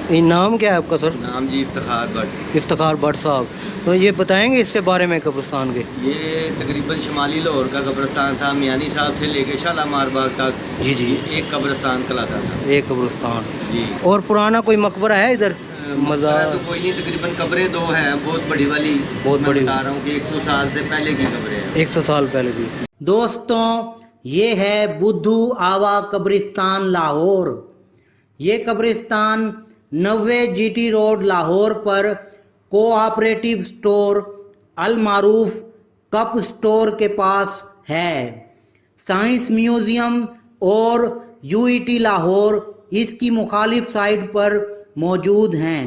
नाम क्या है आपका सर? नाम जी इफ्तिखार भट्ट। इफ्तिखार भट्ट साहब, तो ये बताएंगे इसके बारे में कब्रिस्तान के? ये तकरीबन शुमाली लाहौर का कब्रिस्तान था, मियानी साहब से लेके शालामार बाग तक। जी जी, एक कब्रिस्तान कहलाता था। एक कब्रिस्तान। जी। और पुराना कोई मकबरा है इधर? मज़ार तो कोई नहीं, तकरीबन कब्रें दो हैं, बहुत बड़ी वाली। बहुत बड़ी, बता रहा हूँ कि 100 साल से पहले की कब्रें हैं। 100 साल पहले की। दोस्तों, ये है बुद्धू आवा कब्रिस्तान लाहौर। ये कब्रिस्तान 90 GT रोड लाहौर पर कोऑपरेटिव स्टोर अल मारूफ कप स्टोर के पास है। साइंस म्यूज़ियम और UET लाहौर इसकी मुखालिफ साइड पर मौजूद हैं।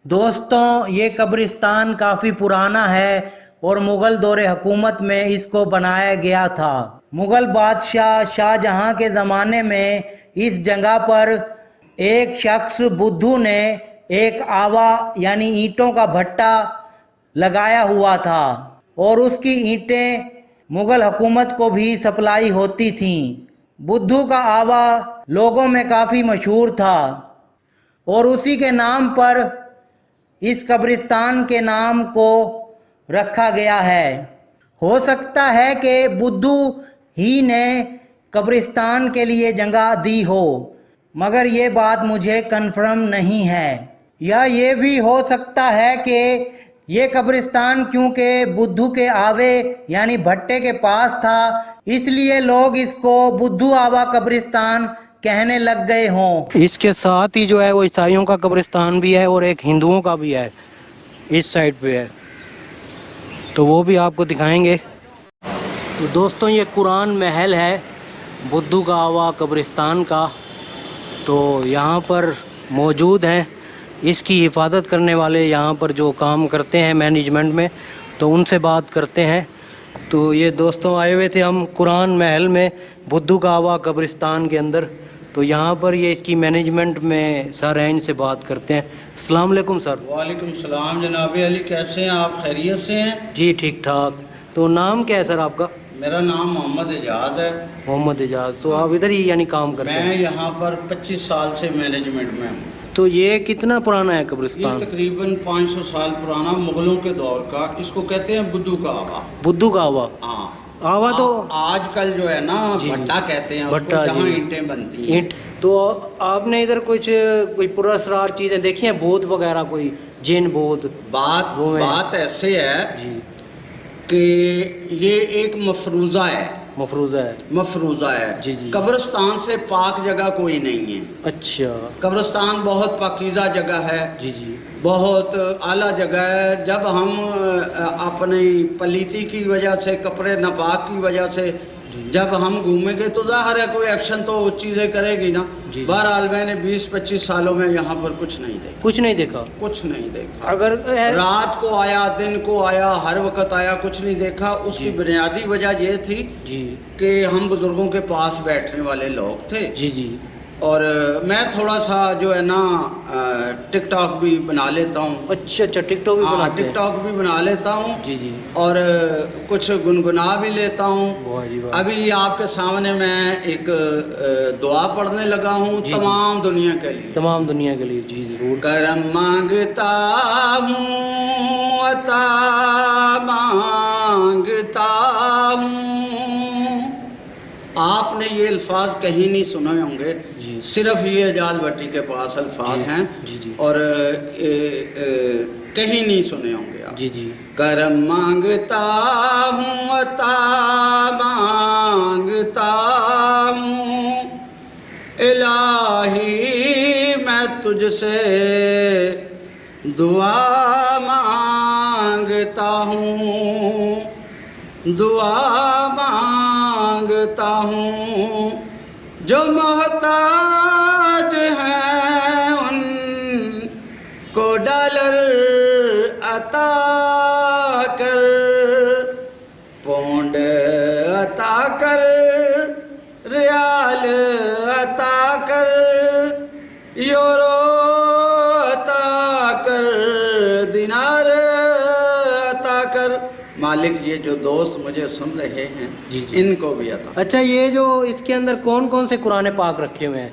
दोस्तों, ये कब्रिस्तान काफ़ी पुराना है और मुग़ल दौरे हुकूमत में इसको बनाया गया था। मुग़ल बादशाह शाहजहां के ज़माने में इस जगह पर एक शख्स बुद्धू ने एक आवा यानी ईंटों का भट्टा लगाया हुआ था और उसकी ईंटें मुग़ल हुकूमत को भी सप्लाई होती थीं। बुद्धू का आवा लोगों में काफ़ी मशहूर था और उसी के नाम पर इस कब्रिस्तान के नाम को रखा गया है। हो सकता है कि बुद्धू ही ने कब्रिस्तान के लिए जगह दी हो, मगर ये बात मुझे कन्फर्म नहीं है। या ये भी हो सकता है कि ये कब्रिस्तान क्योंकि बुद्धू के आवे यानी भट्टे के पास था, इसलिए लोग इसको बुद्धू आवा कब्रिस्तान कहने लग गए हों। इसके साथ ही जो है वो ईसाइयों का कब्रिस्तान भी है और एक हिंदुओं का भी है, इस साइड पे है, तो वो भी आपको दिखाएंगे। तो दोस्तों, ये कुरान महल है बुद्धू का आवा कब्रिस्तान का, तो यहाँ पर मौजूद हैं इसकी हिफाजत करने वाले, यहाँ पर जो काम करते हैं मैनेजमेंट में, तो उनसे बात करते हैं। तो ये दोस्तों आए हुए थे हम कुरान महल में बुद्धू का आवा कब्रिस्तान के अंदर, तो यहाँ पर ये इसकी मैनेजमेंट में सर हैं, इनसे बात करते हैं। अस्सलाम वालेकुम सर। वालेकुम सलाम जनाब अली, कैसे हैं आप? खैरियत से हैं? जी ठीक ठाक। तो नाम क्या है सर आपका? मेरा नाम मोहम्मद एजाज है। मोहम्मद एजाज। तो आप इधर ही यानी काम करते हैं? मैं यहाँ पर 25 साल से मैनेजमेंट में हूँ। तो ये कितना पुराना है ये कब्रिस्तान? तकरीबन 500 साल पुराना, मुगलों के दौर का। इसको कहते हैं बुद्धू का आवा। बुद्धू का आवा? हाँ, आवा तो आजकल जो है ना जी, भट्टा कहते हैं उसको, भट्टा, जहाँ जी। ईंटें बनती हैं। ईंट। तो आपने इधर कुछ कोई पुरस्कार चीज़ें देखी हैं, भूत वगैरह, कोई जिन भूत? बात ऐसे है जी, कि ये एक मफरूज़ा है। मफरूज़ा है। जी, जी। कब्रिस्तान से पाक जगह कोई नहीं है। अच्छा। कब्रिस्तान बहुत पाकीज़ा जगह है। जी जी, बहुत आला जगह है। जब हम अपनी पलीती की वजह से, कपड़े नापाक की वजह से जब हम घूमेंगे तो ज़ाहिर है कोई एक्शन तो चीज़ें करेगी ना। बहरहाल मैंने 20-25 सालों में यहाँ पर कुछ नहीं देखा। कुछ नहीं देखा? कुछ नहीं देखा। अगर रात को आया, दिन को आया, हर वक्त आया, कुछ नहीं देखा। उसकी बुनियादी वजह ये थी जी कि हम बुजुर्गों के पास बैठने वाले लोग थे। जी जी। और मैं थोड़ा सा जो है ना टिकटॉक भी बना लेता हूँ। अच्छा, टिकटॉक भी बनाते हैं? टिकटॉक भी बना लेता हूँ। जी जी। और कुछ गुनगुना भी लेता हूँ। वाह जी वाह। अभी आपके सामने मैं एक दुआ पढ़ने लगा हूँ तमाम दुनिया के लिए। तमाम दुनिया के लिए? जी जरूर। करम मांगता हूँ, अता मांगता हूँ। आपने ये अल्फाज कहीं नहीं सुने होंगे, सिर्फ ये एजाज भट्टी के पास अल्फाज हैं। जी जी। और कहीं नहीं सुने होंगे आप। जी जी। करम मांगता हूँ, अता मांगता हूँ, इलाही मैं तुझसे दुआ मांगता हूँ, दुआ मांगता हूँ। जो मोहताज हैं उनको डॉलर अता कर, पौंड अता कर, रियाल अता कर, यूरो अता कर, दिनार अता कर। मालिक, ये जो दोस्त मुझे सुन रहे हैं जी जी, इनको भी अता। अच्छा, ये जो इसके अंदर कौन कौन से कुरान पाक रखे हुए हैं?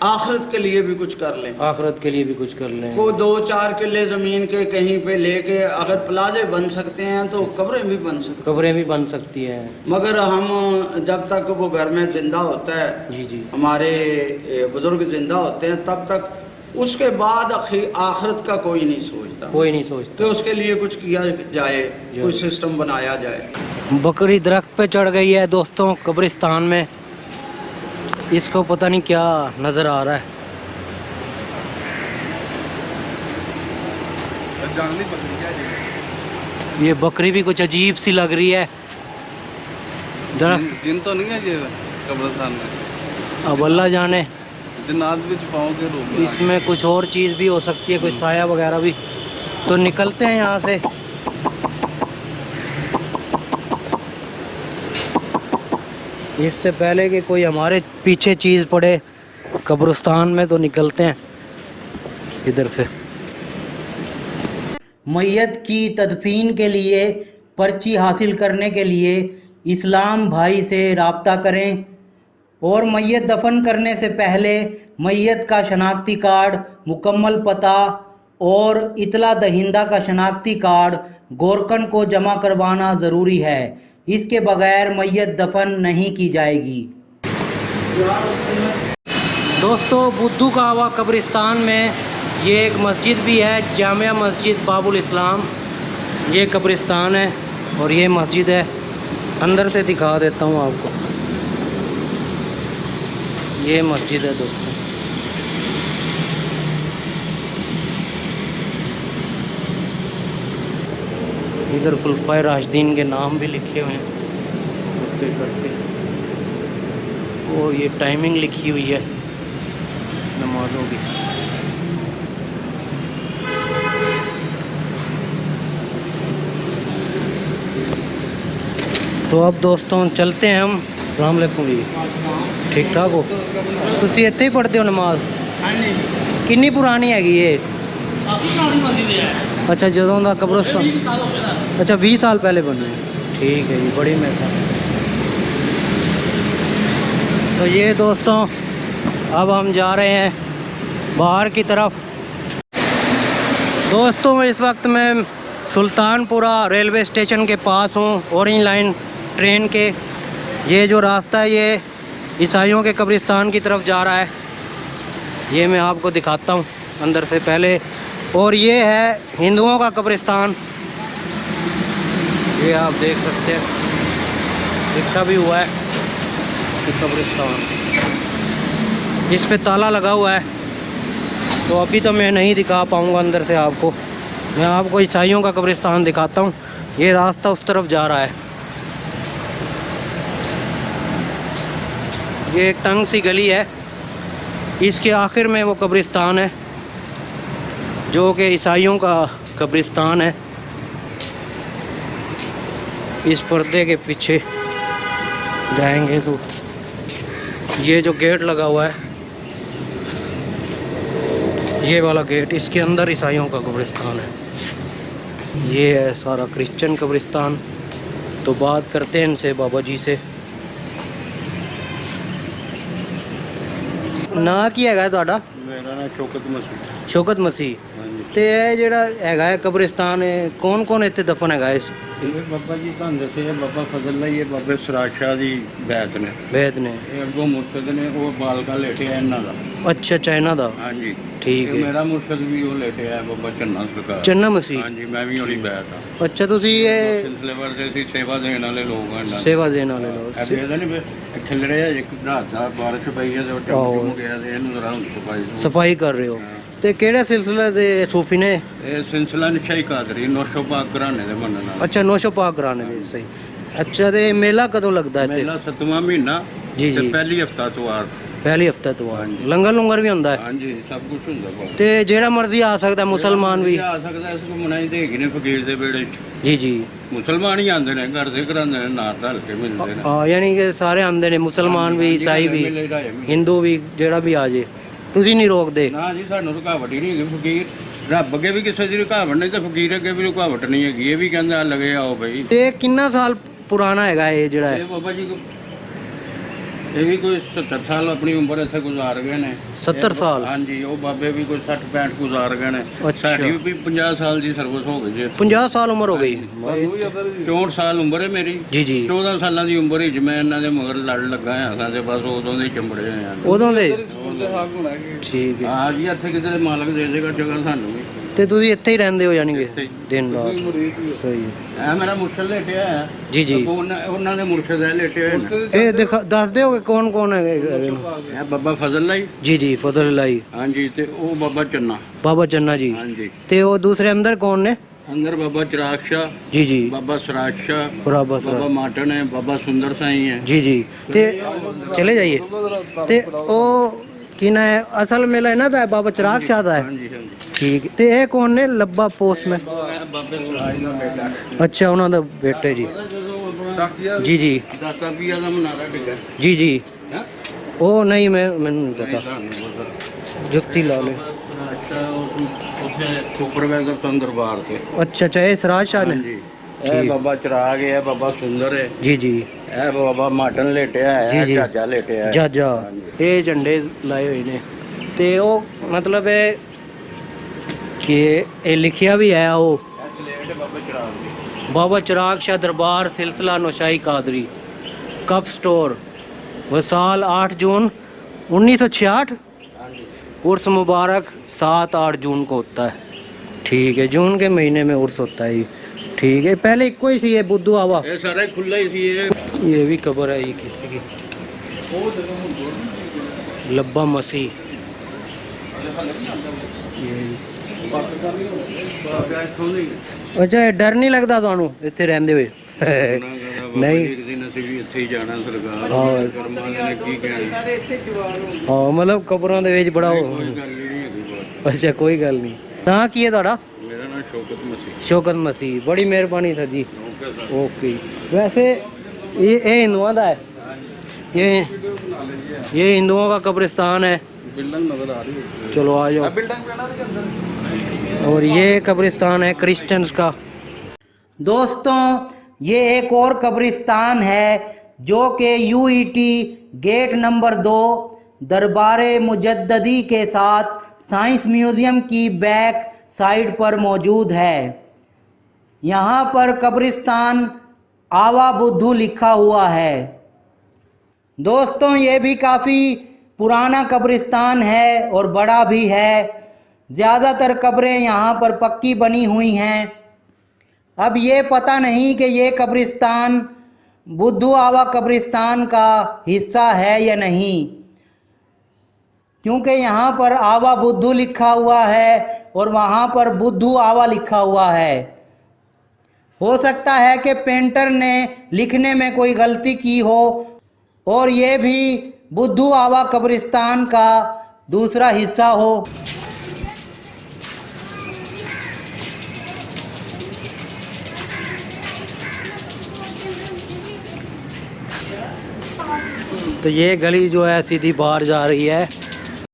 आखिरत के लिए भी कुछ कर लें। आखिरत के लिए भी कुछ कर लें। को 2-4 किले ज़मीन के कहीं पे लेके अगर प्लाजे बन सकते हैं तो कब्रें भी बन सकती हैं। कब्रें भी बन सकती हैं। मगर हम जब तक वो घर में ज़िंदा होता है, जी जी, हमारे बुज़ुर्ग ज़िंदा होते हैं, तब तक उसके बाद आखिरत का कोई नहीं सोचता कोई नहीं कि सोचता। उसके लिए कुछ किया जाए, कोई सिस्टम बनाया जाए। बकरी दरख्त पे चढ़ गई है दोस्तों कब्रिस्तान में। इसको पता नहीं क्या नज़र आ रहा है। जानली बकरी है ये बकरी भी कुछ अजीब सी लग रही है। दरख्त जिन तो नहीं है ये कब्रिस्तान में, अब अल्लाह जाने। जिन्नात भी पाओगे लोग। इसमें कुछ और चीज़ भी हो सकती है, कोई साया वगैरह भी। तो निकलते हैं यहाँ से। इससे पहले कि कोई हमारे पीछे चीज़ पड़े कब्रिस्तान में, तो निकलते हैं इधर से। मैयत की तदफीन के लिए पर्ची हासिल करने के लिए इस्लाम भाई से राब्ता करें और मैयत दफन करने से पहले मैयत का शनाख्ती कार्ड, मुकम्मल पता और इतला दहिंदा का शनाख्ती कार्ड गोरकन को जमा करवाना ज़रूरी है। इसके बगैर मैयत दफन नहीं की जाएगी। दोस्तों बुद्धू का आवा कब्रिस्तान में ये एक मस्जिद भी है, जामिया मस्जिद बाबुल इस्लाम। ये कब्रिस्तान है और ये मस्जिद है। अंदर से दिखा देता हूँ आपको। ये मस्जिद है दोस्तों। इधर खुलफाए राशिदीन के नाम भी लिखे हुए हैं करके। और ये टाइमिंग लिखी हुई है नमाजों की। तो अब दोस्तों चलते हैं हम। अस्सलाम वालेकुम जी, ठीक ठाक हो? तुसी ਇੱਥੇ ਹੀ पढ़ते हो नमाज? किन्नी पुरानी हैगी ये? अच्छा ਜਦੋਂ ਦਾ कब्रिस्तान, अच्छा 20 साल पहले बने। ठीक है जी, बड़ी मेहरबानी। तो ये दोस्तों अब हम जा रहे हैं बाहर की तरफ। दोस्तों इस वक्त मैं सुल्तानपुरा रेलवे स्टेशन के पास हूँ, ऑरेंज लाइन ट्रेन के। ये जो रास्ता है ये ईसाइयों के कब्रिस्तान की तरफ जा रहा है। ये मैं आपको दिखाता हूँ अंदर से पहले। और ये है हिंदुओं का कब्रिस्तान। ये आप देख सकते हैं, लिखा भी हुआ है कि कब्रिस्तान। इस पे ताला लगा हुआ है, तो अभी तो मैं नहीं दिखा पाऊँगा अंदर से आपको। मैं आपको ईसाइयों का कब्रिस्तान दिखाता हूँ। ये रास्ता उस तरफ जा रहा है। ये एक तंग सी गली है, इसके आखिर में वो कब्रिस्तान है जो कि ईसाइयों का कब्रिस्तान है। इस पर्दे के पीछे जाएंगे तो ये जो गेट लगा हुआ है, ये वाला गेट, इसके अंदर ईसाइयों का कब्रिस्तान है। ये है सारा क्रिश्चियन कब्रिस्तान। तो बात करते हैं इनसे, बाबा जी से। ਨਾਂ ਕੀ ਹੈਗਾ ਤੁਹਾਡਾ? ਮੇਰਾ ਨਾਮ ਸ਼ੌਕਤ ਮਸੀਹ। ਸ਼ੌਕਤ ਮਸੀਹ। ਹਾਂਜੀ। ਤੇ ਇਹ ਜਿਹੜਾ ਹੈਗਾ ਹੈ ਕਬਰਿਸਤਾਨ, ਕੌਣ ਕੌਣ ਇੱਥੇ ਦਫਨ ਹੈਗਾ ਇਸ? ਇਹ ਬਾਬਾ ਜੀ ਤੁਹਾਨੂੰ ਦੱਸਿਆ, ਬਾਬਾ ਫਜ਼ਲ ਲਈ ਇਹ ਬਾਬੇ ਸਰਾਜ ਸ਼ਾਹ ਦੀ ਬੈਤ ਨੇ। ਵੈਦ ਨੇ। ਇਹ ਅੱਗੋਂ ਮੁਰਸ਼ਦ ਨੇ, ਉਹ ਬਾਲਕਾ ਲੇਟਿਆ ਇਹਨਾਂ ਦਾ। ਅੱਛਾ, ਚਾਈਨਾ ਦਾ। ਹਾਂਜੀ ਠੀਕ ਤੇ ਹੈ। ਮੇਰਾ ਮੁਰਸ਼ਦ ਵੀ ਉਹ ਲੇਟਿਆ ਹੈ, ਬਾਬਾ ਚੰਨਾ ਸਰਕਾਰ। ਚੰਨਾ ਮਸੀਹ। ਹਾਂਜੀ, ਮੈਂ ਵੀ ਉਹਦੀ ਬੈਤ ਆ। ਅੱਛਾ, ਤੁਸੀਂ ਇਹ ਸਿਲਸਿਲੇ ਵਰਦੇ ਅਸੀਂ ਸੇਵਾ ਦੇਣ ਵਾਲੇ ਲੋਕ ਹਾਂ ਇਹਨਾਂ ਦੇ। ਸੇਵਾ ਦੇਣ ਵਾਲੇ ਲੋਕ। ਅੱਗੇ ਇਹਦਾ ਨਹੀਂ ਖਿਲਰਿਆ ਇੱਕ ਰਾਤ ਦਾ ਬਾਰਿਸ਼ ਪਈ ਹੈ ਤੇ ਉਹ ਟੰਮ ਗਿਆ ਤੇ ਇਹਨੂੰ ਜ਼ਰਾ ਸਫਾਈ ਸਫਾਈ ਕਰ ਰਹੇ ਹੋ। ਤੇ ਕਿਹੜੇ ਸਿਲਸਿਲੇ ਦੇ ਸੂਫੀ ਨੇ? ਇਹ ਸਿਲਸਿਲਾ ਨਸ਼ਾਈ ਕਾਦਰੀ ਨੌਸ਼ੋ ਪਾਕ ਘਰਾਣੇ ਦੇ ਮੰਨਣ ਨਾਲ। ਅੱਛਾ, ਨੌਸ਼ੋ ਪਾਕ ਕਰਾਣੇ ਦੇ। ਸਹੀ। ਅੱਛਾ, ਤੇ ਮੇਲਾ ਕਦੋਂ ਲੱਗਦਾ ਇੱਥੇ? ਮੇਲਾ 7ਵਾਂ ਮਹੀਨਾ ਜੀ ਤੇ ਜੀ, ਪਹਿਲੀ ਹਫਤਾ ਤੋਂ ਪਹਿਲੀ ਹਫਤੇ ਤੋਂ ਬਾਅਦ। ਹਾਂਜੀ। ਲੰਗਰ ਲੰਗਰ ਵੀ ਹੁੰਦਾ ਹੈ? ਹਾਂਜੀ, ਸਭ ਕੁਝ ਹੁੰਦਾ ਬਹੁਤ। ਤੇ ਜਿਹੜਾ ਮਰਜ਼ੀ ਆ ਸਕਦਾ, ਮੁਸਲਮਾਨ ਵੀ? ਆ ਸਕਦਾ, ਇਸ ਨੂੰ ਮਨਾਈ ਦੇ ਹੈਗੇ ਨੇ ਫਕੀਰ ਦੇ ਵੇੜੇ ਜੀ ਜੀ। ਮੁਸਲਮਾਨ ਹੀ ਆਉਂਦੇ ਨੇ, ਘਰ ਦੇ ਕਰਾਉਂਦੇ ਨੇ, ਨਾਲ ਰਲ ਕੇ ਮਿਲਦੇ ਨੇ। ਹਾਂ, ਯਾਨੀ ਕਿ ਸਾਰੇ ਆਉਂਦੇ ਨੇ, ਮੁਸਲਮਾਨ ਵੀ, ਈਸਾਈ ਵੀ, ਹਿੰਦੂ ਵੀ, ਜਿਹੜਾ ਵੀ ਆ ਜੇ। ਤੁਸੀਂ ਨਹੀਂ ਰੋਕਦੇ? ਨਾ ਜੀ, ਸਾਨੂੰ ਰੁਕਾਵਟ ਹੀ ਨਹੀਂ ਹੈਗੀ। ਫਕੀਰ ਰੱਬ ਅੱਗੇ ਵੀ ਕਿਸੇ ਦੀ ਰੁਕਾਵਟ ਨਹੀਂ ਤੇ ਫਕੀਰ ਅੱਗੇ ਵੀ ਰੁਕਾਵਟ ਨਹੀਂ ਹੈਗੀ। ਇਹ ਵੀ ਕਹਿੰਦਾ ਲਗੇ ਆਓ ਬਈ। ਤੇ ਕਿੰਨਾ ਸਾਲ ਪੁਰਾਣਾ ਹੈਗਾ ਇਹ ਜਿਹੜਾ ਇਹ ਹੈ? ਬਾਬਾ ਜੀ ਇਹ ਵੀ ਕੋਈ 70 ਸਾਲ ਆਪਣੀ ਉਮਰ ਇੱਥੇ ਗੁਜ਼ਾਰ ਗਏ ਨੇ 70 ਸਾਲ? ਹਾਂਜੀ, ਉਹ ਬਾਬੇ ਵੀ ਕੋਈ 60 65 ਗੁਜ਼ਾਰ ਗਏ ਨੇ। ਅੱਛਾ। ਸਾਡੀ ਵੀ 50 ਸਾਲ ਦੀ ਸਰਵਿਸ ਹੋ ਗਈ ਜੀ ਇੱਥੇ। 50 ਸਾਲ ਉਮਰ ਹੋ ਗਈ? ਤੁਹਾਨੂੰ ਵੀ ਅਦਰ ਜੀ 64 ਸਾਲ ਉਮਰ ਹੈ ਮੇਰੀ। ਜੀ ਜੀ। 14 ਸਾਲਾਂ ਦੀ ਉਮਰ ਵਿੱਚ ਮੈਂ ਇਹਨਾਂ ਦੇ ਮਗਰ ਲੜ ਲੱਗਾ ਹਾਂ ਤੇ ਬਸ ਉਦੋਂ ਦੇ ਹੀ ਚੰਬੜੇ ਹੋਏ ਆ। ਉਦੋਂ ਦੇ? ਸਕੂਲ ਦੇ ਹਾਕ ਹੋਣਾ ਕਿ ਠੀਕ ਹੈ। ਹਾਂ ਜੀ, ਇੱਥੇ ਕਿਤੇ ਮਾਲਕ ਦੇ ਦੇਗਾ ਜਗ੍ਹਾ ਸਾਨੂੰ ਵੀ। ਤੇ ਤੁਸੀਂ ਇੱਥੇ ਹੀ ਰਹਿੰਦੇ ਹੋ ਯਾਨੀ ਕਿ ਇੱਥੇ ਹੀ। ਦਿਨ ਰਾਤ? ਤੁਸੀਂ ਮੁਰੀਦ ਹੀ ਹੋ। ਸਹੀ ਹੈ। ਇਹ ਮੇਰਾ ਮੁਰਸ਼ਦ ਲੇਟਿਆ ਹੈ। ਜੀ ਜੀ। ਉਹਨਾਂ ਦੇ ਮੁਰਸ਼ਦ ਹੈ ਲੇਟੇ ਹੋਏ ਨੇ। ਇਹ ਦੱਸ ਦਿਓ ਕਿ ਕੌਣ ਕੌਣ ਹੈ? ਇਹ ਬਾਬਾ ਫਜ਼ਲ ਲਾਈ, ਜੀ ਜੀ, ਫਜ਼ਲ ਲਾਈ। ਹਾਂਜੀ, ਤੇ ਉਹ ਬਾਬਾ ਚੰਨਾ। ਬਾਬਾ ਚੰਨਾ ਜੀ। ਹਾਂਜੀ। ਤੇ ਉਹ ਦੂਸਰੇ ਅੰਦਰ ਕੌਣ ਨੇ? ਅੰਦਰ ਬਾਬਾ ਚਿਰਾਗ ਸ਼ਾਹ, ਜੀ ਜੀ। ਬਾਬਾ ਸਰਾਜ ਸ਼ਾਹ, ਬਰਾबर ਬਾਬਾ सर। ਮਾਟਨ ਹੈ, ਬਾਬਾ ਸੁੰਦਰ ਸਾਈ ਹੈ। जी जी। ਤੇ ਚਲੇ ਜਾਈਏ। ਤੇ ਉਹ ਕੀ ਨਾ ਹੈ ਅਸਲ ਮੇਲਾ ਇਹਨਾਂ ਦਾ ਹੈ, ਬਾਬਾ ਚਿਰਾਗ ਸ਼ਾਹ ਦਾ ਹੈ? ਹਾਂਜੀ ਹਾਂਜੀ। ਠੀਕ ਹੈ। ਤੇ ਇਹ ਕੌਣ ਨੇ ਲੱਭਾ ਪੋਸਟਮੈਨ? ਇਹ ਬਾਬੇ ਸਰਾਜ ਦਾ ਬੇਟਾ। ਅੱਛਾ, ਉਹਨਾਂ ਦਾ ਬੇਟੇ ਜੀ। ਜਦੋਂ ਆਪਣਾ ਟਾਕੀਆ ਜੀ ਜੀ। ਦਾਤਾ ਪੀਆ ਦਾ ਮਨਾਰਾ ਡਿੱਗਾ ਜੀ ਜੀ। ਹੈ ਉਹ ਨਹੀਂ, ਮੈਨੂੰ ਨਹੀਂ ਪਤਾ। ਜੁੱਤੀ ਲਾ ਲੈ। ਅੱਛਾ, ਉੱਥੇ ਸੁਪਰਵਾਈਜ਼ਰ ਤੋਂ ਦਰਬਾਰ ਤੇ। ਅੱਛਾ ਅੱਛਾ, ਇਹ ਸਰਾਜ ਸ਼ਾਹ ਨੇ? ਹਾਂਜੀ। ਇਹ ਬਾਬਾ ਚਿਰਾਗ ਹੈ, ਬਾਬਾ ਸੁੰਦਰ ਹੈ, ਜੀ ਜੀ। ਇਹ ਬਾਬਾ ਮਾਟਨ ਲੇਟਿਆ ਹੈ, ਜੀ, ਜੀ। ਜਹਾਜ਼ਾ ਲੇਟਿਆ ਹੈ। ਜਾਜਾ। ਹਾਂਜੀ। ਇਹ ਝੰਡੇ ਲਾਏ ਹੋਏ ਨੇ। ਤੇ ਉਹ ਮਤਲਬ ਹੈ ਕਿ ਇਹ ਲਿਖਿਆ ਵੀ ਹੈ ਉਹ ਇਹ ਸਲੇਟ ਹੈ ਬਾਬਾ ਚਿਰਾਗ ਦੀ। बाबा चिराग शाह दरबार सिलसिला Naushahi Qadri cup store vassal 8 जून 1966। ਹਾਂਜੀ। उर्स मुबारक 7-8 जून को होता है। ठीक है, जून के महीने में उर्स होता है ये। ठीक है, पहले इको ही सी है बुद्धू आवा। ਇਹ ਸਾਰਾ ਖੁੱਲਾ ही सी ये। ये भी कब्र है ये किसी की, लब्बा मसीह। ये ਬਾਬਾ ਇੱਥੋਂ ਨਹੀਂ। अच्छा, डर नहीं लगता ਤੁਹਾਨੂੰ ਇੱਥੇ ਰਹਿੰਦੇ ਹੋਏ? ਨਹੀਂ, ਇੱਕ ਦਿਨ ਅਸੀਂ ਵੀ ਇੱਥੇ ਹੀ ਜਾਣਾ ਸਰਕਾਰ ਹਾਂ। ਕਰਮਾਂ ਨੇ ਕੀ ਕਹਿਣਾ। ਹਾਂ, ਮਤਲਬ ਕਬਰਾਂ ਦੇ ਵਿੱਚ ਬੜਾ ਕੋਈ ਗੱਲ ਹੀ ਨਹੀਂ ਹੈਗੀ ਬਾਤ। ਅੱਛਾ, ਕੋਈ ਗੱਲ ਨਹੀਂ। ਨਾਂ ਕੀ ਹੈ ਤੁਹਾਡਾ? ਮੇਰਾ ਨਾਮ ਸ਼ੌਕਤ ਮਸੀਹ। शौकत मसीह। बड़ी मेहरबानी sir ji. Okay sir. Okay. वैसे ये हिंदुओं का है? ये हिंदुओं का कब्रिस्तान है। बिल्डिंग नजर आ रही है। चलो आ जाओ। बिल्डिंग पे ना के अंदर और ये कब्रिस्तान है क्रिश्चियंस का। दोस्तों, ये एक और कब्रिस्तान है जो कि यूईटी गेट नंबर 2 दरबार मुजद्ददी के साथ साइंस म्यूज़ियम की बैक साइड पर मौजूद है। यहाँ पर कब्रिस्तान आवा बुद्धू लिखा हुआ है। दोस्तों, ये भी काफ़ी पुराना कब्रिस्तान है और बड़ा भी है। ज़्यादातर कब्रें यहाँ पर पक्की बनी हुई हैं। अब ये पता नहीं कि ये कब्रिस्तान बुद्धू आवा कब्रिस्तान का हिस्सा है या नहीं, क्योंकि यहाँ पर आवा बुद्धू लिखा हुआ है और वहाँ पर बुद्धू आवा लिखा हुआ है। हो सकता है कि पेंटर ने लिखने में कोई गलती की हो और ये भी बुद्धू आवा कब्रिस्तान का दूसरा हिस्सा हो। तो ये गली जो है सीधी बाहर जा रही है।